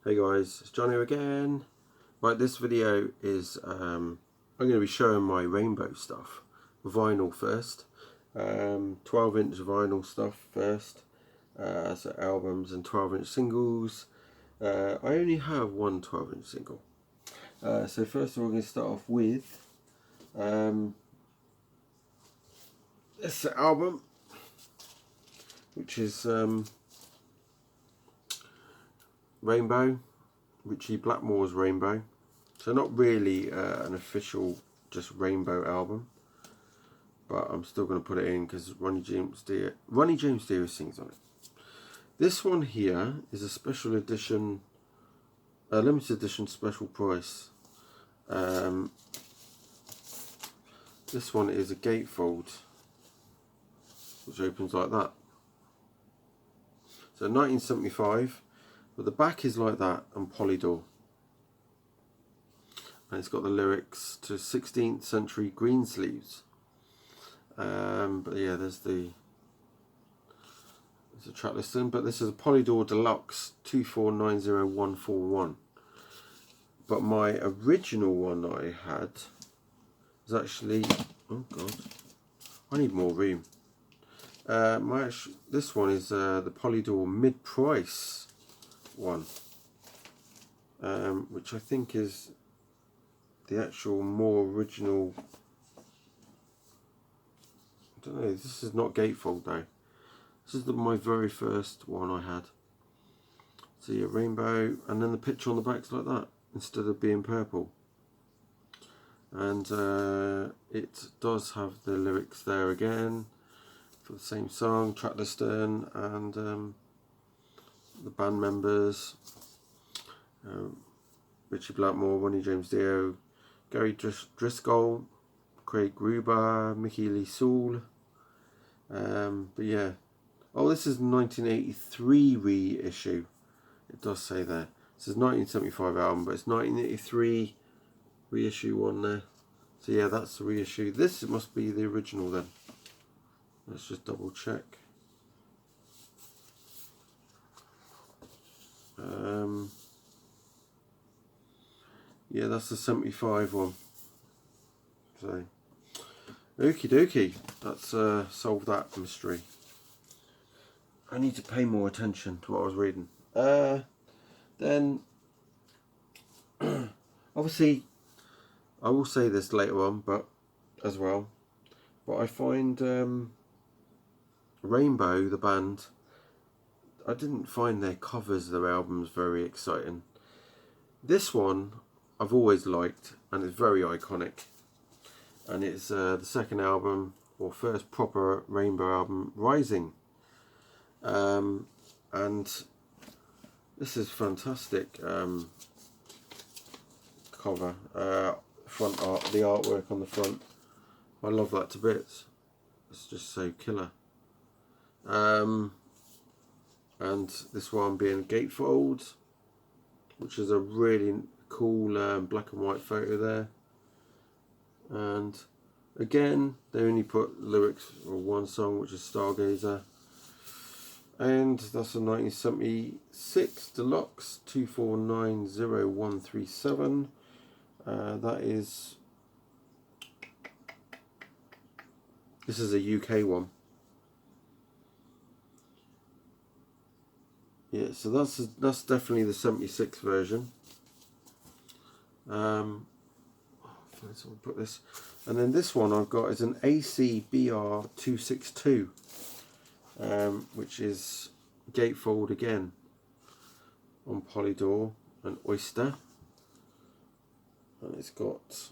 Hey guys, it's John here again. Right, this video is I'm going to be showing my rainbow stuff. Vinyl first, 12-inch vinyl stuff first, so albums and 12-inch singles. I only have one 12-inch single. So first of all, we're going to start off with this album, which is Rainbow, Richie Blackmore's Rainbow. So not really an official just Rainbow album, but I'm still going to put it in because Ronnie James Dio sings on it. This one here is a special edition, a limited edition special price. This one is a gatefold, which opens like that. So 1975. But the back is like that on Polydor. And it's got the lyrics to 16th century green sleeves. But yeah, there's a track listing. But this is a Polydor Deluxe 2490141. But my original one that I had is actually, oh god, I need more room. This one is the Polydor mid-price one, which I think is the actual more original. I don't know, this is not gatefold though. This is my very first one I had. See a rainbow, and then the picture on the back's like that instead of being purple. And it does have the lyrics there again for the same song, track listing, and the band members, Richie Blackmore, Ronnie James Dio, Gary Driscoll, Craig Gruber, Mickey Lee Soul. But yeah, oh, this is 1983 reissue. It does say there. This is 1975 album, but it's 1983 reissue one there. So yeah, that's the reissue. This must be the original then. Let's just double check. Yeah, that's the 75 one. So, okie dokie, let's solve that mystery. I need to pay more attention to what I was reading. Then, obviously, I will say this later on, but as well. But I find Rainbow, the band, I didn't find their covers of their albums very exciting. This one I've always liked, and it's very iconic. And it's the second album, or first proper Rainbow album, Rising. And this is fantastic cover. Front art, the artwork on the front. I love that to bits. It's just so killer. And this one being gatefold, which is a really cool black and white photo there. And again, they only put lyrics for one song, which is Stargazer. And that's a 1976 Deluxe 2490137. This is a UK one. Yeah, so that's definitely the 76 version. Let's put this, and then this one I've got is an ACBR 262, which is gatefold again on Polydor and Oyster, and it's got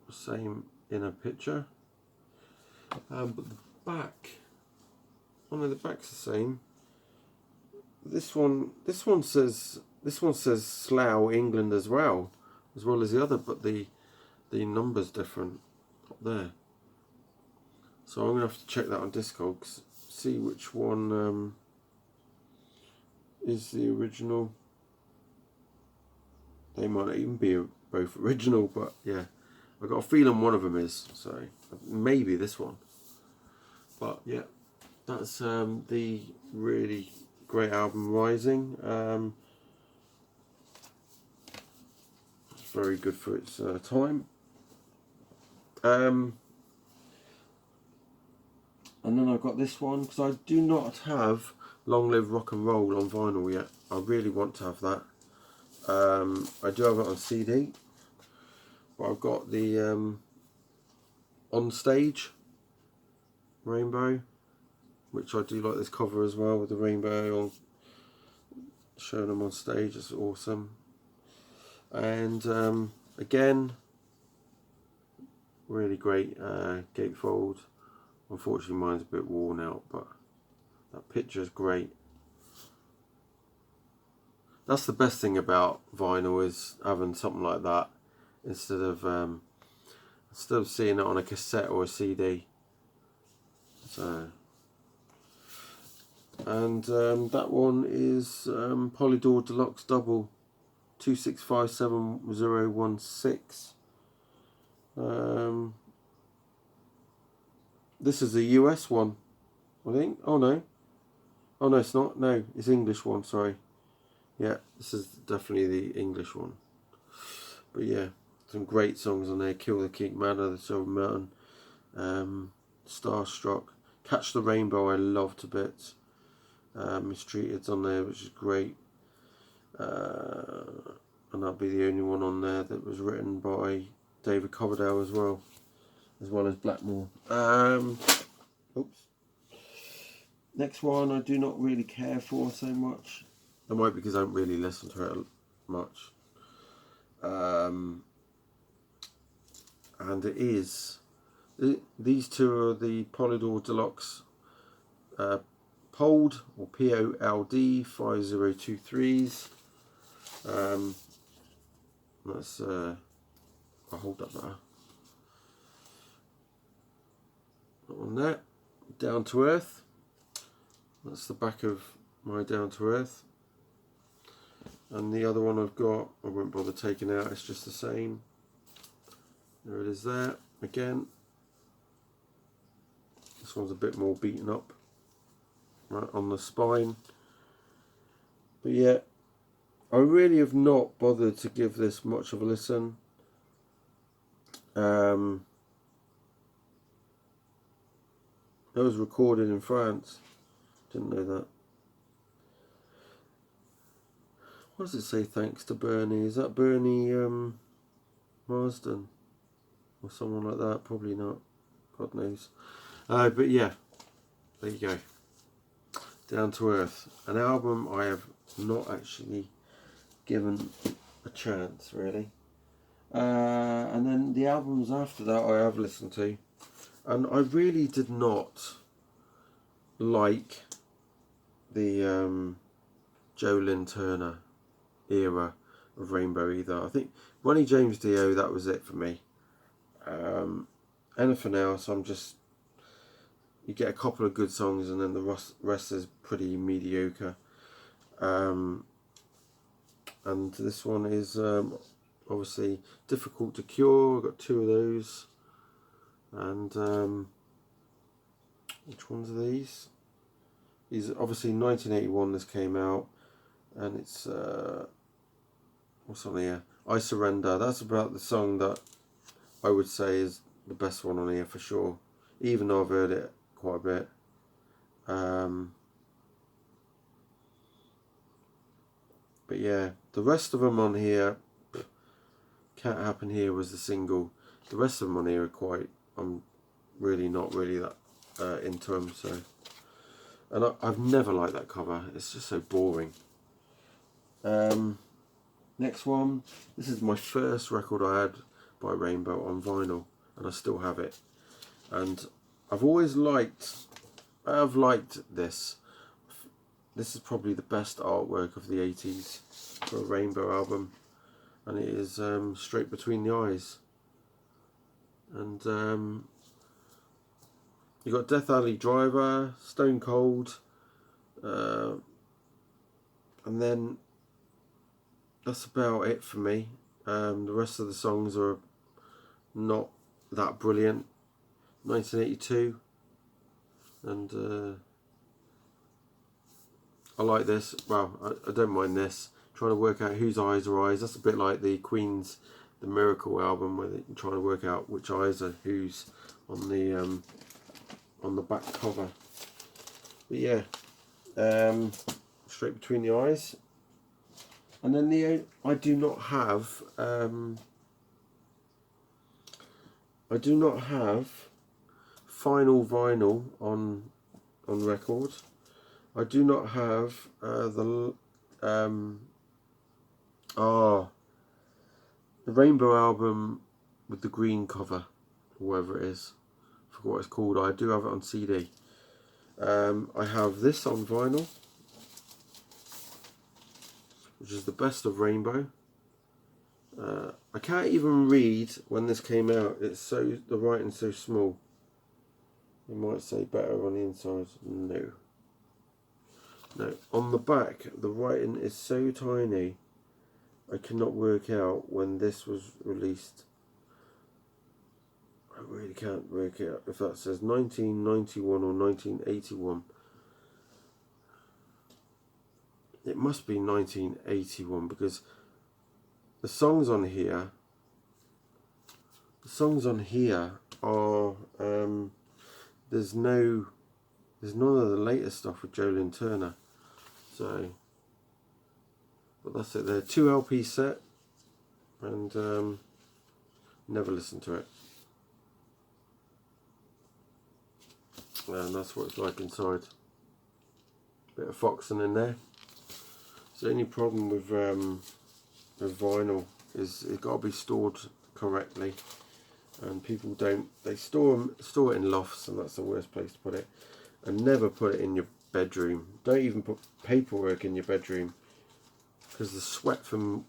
the same inner picture, but the back, oh no, the back's the same. This one says Slough, England as well as the other, but the number's different up there. So I'm gonna have to check that on Discogs, see which one is the original. They might not even be both original, but yeah, I've got a feeling one of them is. So maybe this one. But yeah, that's the really great album, Rising. It's very good for its time. And then I've got this one, because I do not have Long Live Rock and Roll on vinyl yet. I really want to have that. I do have it on CD, but I've got the Onstage Rainbow, which I do like this cover as well, with the rainbow on, showing them on stage. It's awesome. And again, really great gatefold. Unfortunately mine's a bit worn out, but that picture is great. That's the best thing about vinyl, is having something like that instead of seeing it on a cassette or a CD. So, and that one is Polydor Deluxe Double 2657-016. This is a US one, I think. Oh no, it's not. No, it's English one. Sorry. Yeah, this is definitely the English one. But yeah, some great songs on there. Kill the King, Man of the Silver Mountain, Starstruck, Catch the Rainbow I love to bits. Mistreated's on there, which is great. And that'll be the only one on there that was written by David Coverdale as well as Blackmore. Oops. Next one I do not really care for so much. That might be because I don't really listen to it much. And it is, these two are the Polydor Deluxe Pold, or POLD 5023s. That's I'll hold that there. That one there. Down to Earth. That's the back of my Down to Earth. And the other one I've got, I won't bother taking out, it's just the same. There it is there, again. This one's a bit more beaten up, right on the spine. But yeah, I really have not bothered to give this much of a listen. It was recorded in France, didn't know that. What does it say, thanks to Bernie? Is that Bernie Marsden? Or someone like that? Probably not. God knows. But yeah, there you go. Down to Earth. An album I have not actually given a chance, really. And then the albums after that I have listened to. And I really did not like the Joe Lynn Turner era of Rainbow either. I think Ronnie James Dio, that was it for me. Anything else, I'm just, you get a couple of good songs and then the rest is pretty mediocre. And this one is obviously Difficult to Cure. I've got two of those. And which ones are these? These are obviously 1981 this came out, and it's what's on here? I Surrender. That's about the song that I would say is the best one on here for sure, even though I've heard it quite a bit. But yeah, the rest of them on here, Can't Happen Here was the single. The rest of them on here are quite, I'm really not really that into them. So, and I've never liked that cover. It's just so boring. Next one. This is my first record I had by Rainbow on vinyl, and I still have it. And I've always liked, this. This is probably the best artwork of the 80s for a Rainbow album, and it is Straight Between the Eyes. And you got Death Alley Driver, Stone Cold, and then that's about it for me. The rest of the songs are not that brilliant. 1982, and I like this. Well, I don't mind this. Trying to work out whose eyes are eyes. That's a bit like the Queen's The Miracle album, where they're trying to work out which eyes are whose on the back cover. But yeah, straight between the eyes. And then I do not have final vinyl on record. I do not have the Rainbow album with the green cover, or whatever it is. I forgot what it's called. I do have it on CD. I have this on vinyl, which is the best of Rainbow. I can't even read when this came out. The writing's so small. You might say better on the inside. No. No. On the back, the writing is so tiny. I cannot work out when this was released. I really can't work out if that says 1991 or 1981. It must be 1981 because the songs on here are there's none of the latest stuff with Jolyn Turner. So, but that's it. They're 2 LP set, and never listened to it. And that's what it's like inside. Bit of foxing in there. So the only problem with vinyl is it's got to be stored correctly, and people don't. They store it in lofts, and that's the worst place to put it. And never put it in your bedroom. Don't even put paperwork in your bedroom, because the sweat from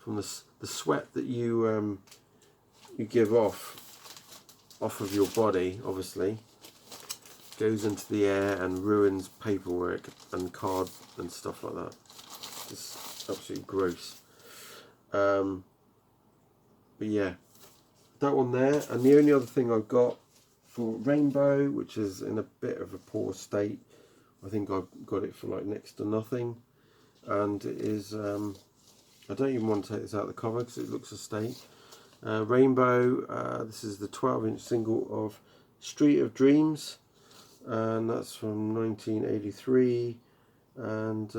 the sweat that you give off of your body, obviously, goes into the air and ruins paperwork and card and stuff like that. It's absolutely gross. But yeah, that one there. And the only other thing I've got for Rainbow, which is in a bit of a poor state, I think I got it for like next to nothing, and it is I don't even want to take this out of the cover because it looks a state. Rainbow, this is the 12-inch single of Street of Dreams, and that's from 1983. And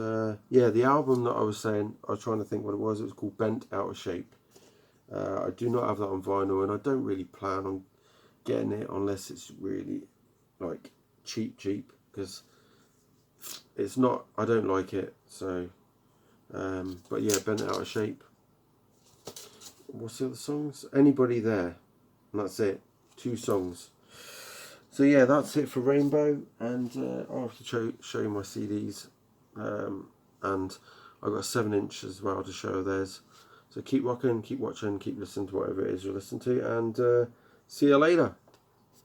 yeah, the album that I was saying, I was trying to think what it was called Bent Out of Shape. I do not have that on vinyl, and I don't really plan on getting it unless it's really like cheap, because it's not, I don't like it. So but yeah, Bent Out of Shape. What's the other songs? Anybody There, and that's it. 2 songs. So yeah, that's it for Rainbow, and I'll have to show you my CDs, and I've got a 7-inch as well to show theirs. So keep rocking, keep watching, keep listening to whatever it is you listen to, and see you later.